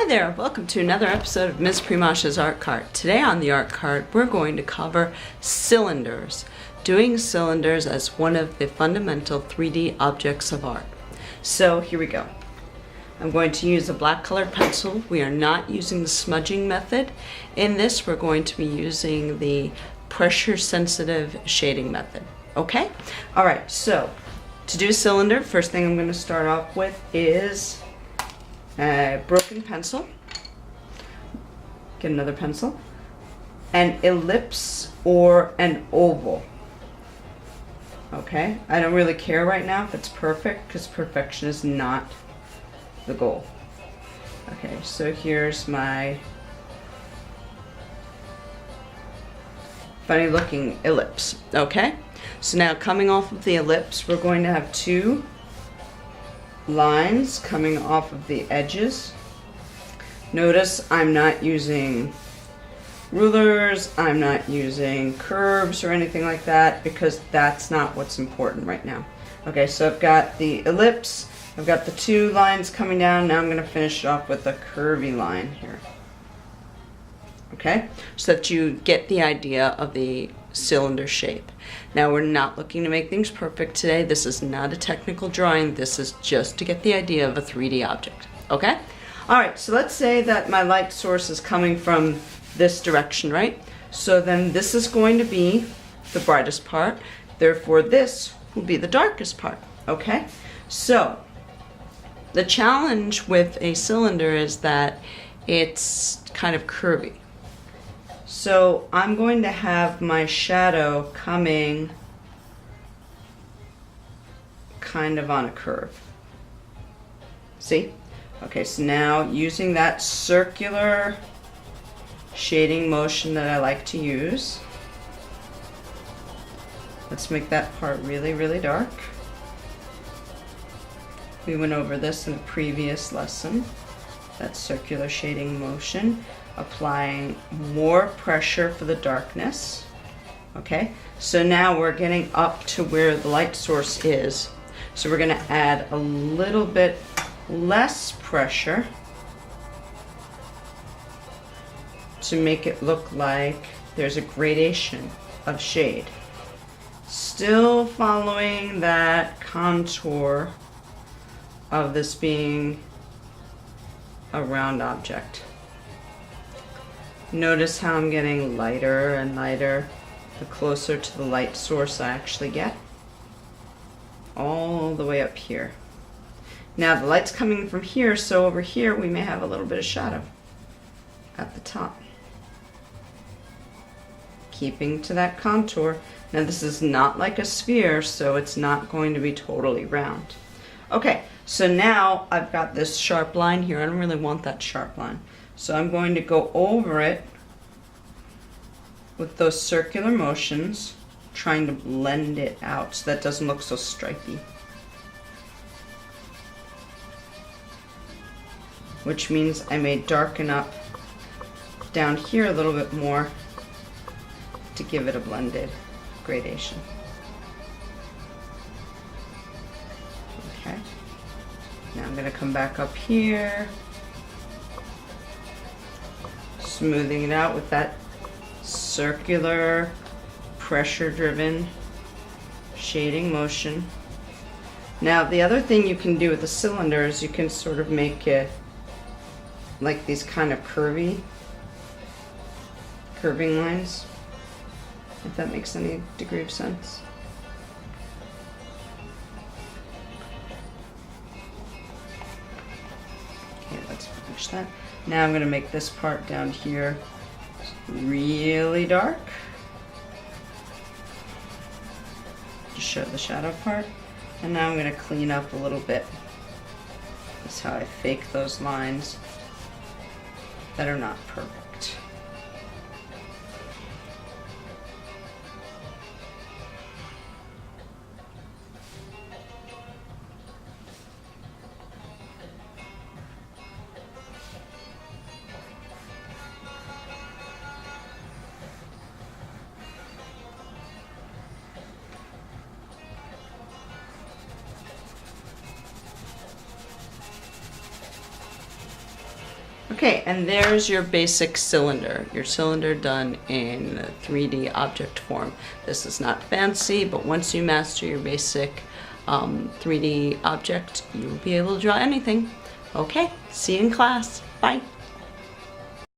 there, welcome to another episode of Ms. Primosch's Art Cart. Today on the Art Cart, we're going to cover cylinders, doing cylinders as one of the fundamental 3D objects of art. So here we go. I'm going to use a black colored pencil. We are not using the smudging method. In this, we're going to be using the pressure sensitive shading method. Okay? All right, so to do a cylinder, first thing I'm going to start off with is a broken pencil. Get another pencil. An ellipse or an oval. Okay, I don't really care right now if it's perfect because perfection is not the goal. Okay, so here's my funny looking ellipse. Okay, so now coming off of the ellipse, we're going to have two lines coming off of the edges. Notice I'm not using rulers, I'm not using curves or anything like that because that's not what's important right now. Okay, so I've got the ellipse, I've got the two lines coming down. Now I'm going to finish off with a curvy line here. Okay, so that you get the idea of the cylinder shape. Now we're not looking to make things perfect today. This is not a technical drawing. This is just to get the idea of a 3D object. Okay? Alright, so let's say that my light source is coming from this direction, right? So then this is going to be the brightest part. Therefore this will be the darkest part. Okay? So the challenge with a cylinder is that it's kind of curvy. So I'm going to have my shadow coming kind of on a curve. See? Okay, so now using that circular shading motion that I like to use, let's make that part really, really dark. We went over this in a previous lesson, that circular shading motion. Applying more pressure for the darkness. Okay, so now we're getting up to where the light source is. So we're going to add a little bit less pressure to make it look like there's a gradation of shade. Still following that contour of this being a round object. Notice how I'm getting lighter and lighter the closer to the light source I actually get. All the way up here. Now the light's coming from here, so over here we may have a little bit of shadow at the top. Keeping to that contour. Now this is not like a sphere, so it's not going to be totally round. Okay, so now I've got this sharp line here. I don't really want that sharp line. So I'm going to go over it with those circular motions, trying to blend it out so that doesn't look so stripy. Which means I may darken up down here a little bit more to give it a blended gradation. Okay. Now I'm going to come back up here. Smoothing it out with that circular, pressure-driven shading motion. Now the other thing you can do with the cylinder is you can sort of make it like these kind of curving lines, if that makes any degree of sense. Okay, let's finish that. Now I'm going to make this part down here really dark to show the shadow part. And now I'm going to clean up a little bit. That's how I fake those lines that are not perfect. Okay, and there's your basic cylinder. Your cylinder done in 3D object form. This is not fancy, but once you master your basic 3D object, you'll be able to draw anything. Okay, see you in class. Bye.